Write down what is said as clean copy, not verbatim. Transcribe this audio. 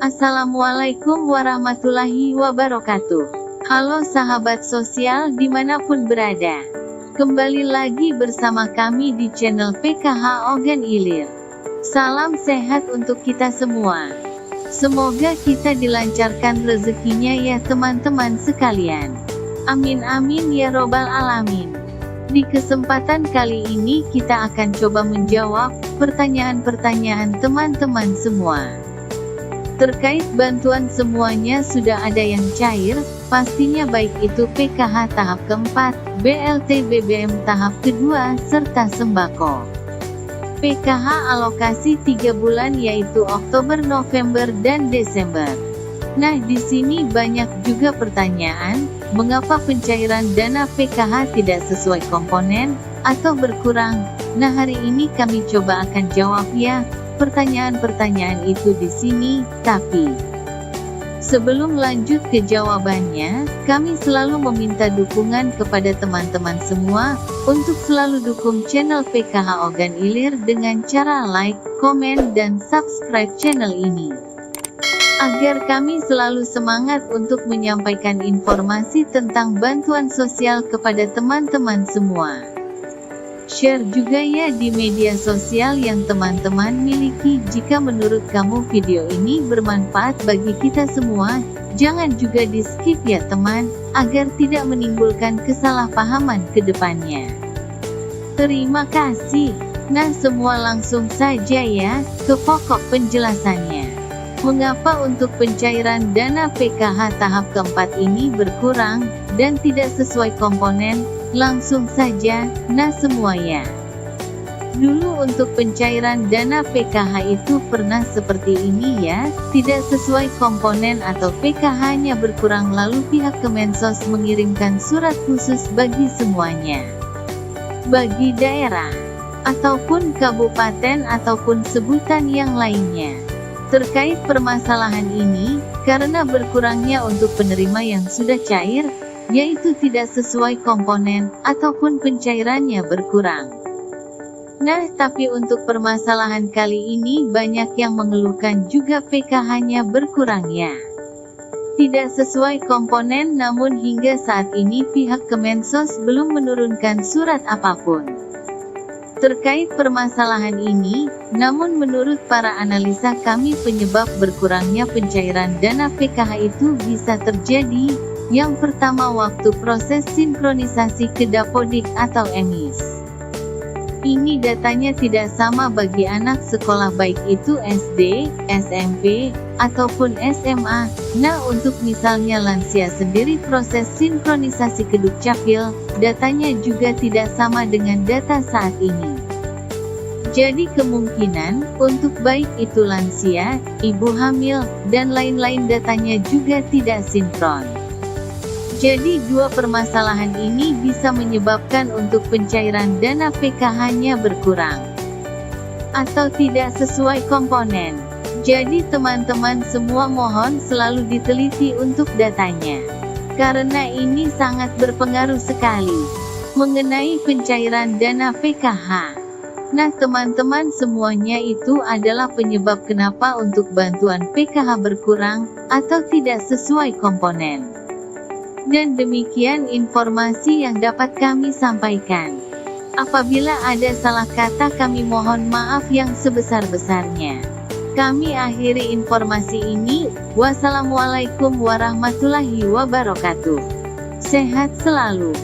Assalamualaikum warahmatullahi wabarakatuh. Halo sahabat sosial dimanapun berada. Kembali lagi bersama kami di channel PKH Ogan Ilir. Salam sehat untuk kita semua. Semoga kita dilancarkan rezekinya ya teman-teman sekalian. Amin amin ya robbal alamin. Di kesempatan kali ini kita akan coba menjawab pertanyaan-pertanyaan teman-teman semua. Terkait bantuan semuanya sudah ada yang cair, pastinya baik itu PKH tahap keempat, BLT BBM tahap kedua, serta sembako. PKH alokasi 3 bulan yaitu Oktober, November, dan Desember. Nah di sini banyak juga pertanyaan, mengapa pencairan dana PKH tidak sesuai komponen, atau berkurang? Nah hari ini kami coba akan jawab ya pertanyaan-pertanyaan itu di sini, tapi sebelum lanjut ke jawabannya, kami selalu meminta dukungan kepada teman-teman semua, untuk selalu dukung channel PKH Ogan Ilir dengan cara like, komen, dan subscribe channel ini. Agar kami selalu semangat untuk menyampaikan informasi tentang bantuan sosial kepada teman-teman semua. Share juga ya di media sosial yang teman-teman miliki jika menurut kamu video ini bermanfaat bagi kita semua. Jangan juga di skip ya teman, agar tidak menimbulkan kesalahpahaman ke depannya. Terima kasih. Nah semua langsung saja ya, ke pokok penjelasannya. Mengapa untuk pencairan dana PKH tahap keempat ini berkurang, dan tidak sesuai komponen? Langsung saja, nah semuanya. Dulu untuk pencairan dana PKH itu pernah seperti ini ya, tidak sesuai komponen atau PKH-nya berkurang lalu pihak Kemensos mengirimkan surat khusus bagi semuanya. Bagi daerah, ataupun kabupaten ataupun sebutan yang lainnya. Terkait permasalahan ini, karena berkurangnya untuk penerima yang sudah cair, yaitu tidak sesuai komponen, ataupun pencairannya berkurang. Nah tapi untuk permasalahan kali ini banyak yang mengeluhkan juga PKH-nya berkurang ya. Tidak sesuai komponen namun hingga saat ini pihak Kemensos belum menurunkan surat apapun. Terkait permasalahan ini, namun menurut para analisa kami penyebab berkurangnya pencairan dana PKH itu bisa terjadi. Yang pertama waktu proses sinkronisasi ke Dapodik atau EMIS. Ini datanya tidak sama bagi anak sekolah baik itu SD, SMP, ataupun SMA. Nah untuk misalnya lansia sendiri proses sinkronisasi ke Dukcapil, datanya juga tidak sama dengan data saat ini. Jadi kemungkinan, untuk baik itu lansia, ibu hamil, dan lain-lain datanya juga tidak sinkron. Jadi dua permasalahan ini bisa menyebabkan untuk pencairan dana PKH-nya berkurang atau tidak sesuai komponen. Jadi teman-teman semua mohon selalu diteliti untuk datanya, karena ini sangat berpengaruh sekali mengenai pencairan dana PKH. Nah teman-teman semuanya itu adalah penyebab kenapa untuk bantuan PKH berkurang atau tidak sesuai komponen. Dan demikian informasi yang dapat kami sampaikan. Apabila ada salah kata kami mohon maaf yang sebesar-besarnya. Kami akhiri informasi ini. Wassalamualaikum warahmatullahi wabarakatuh. Sehat selalu.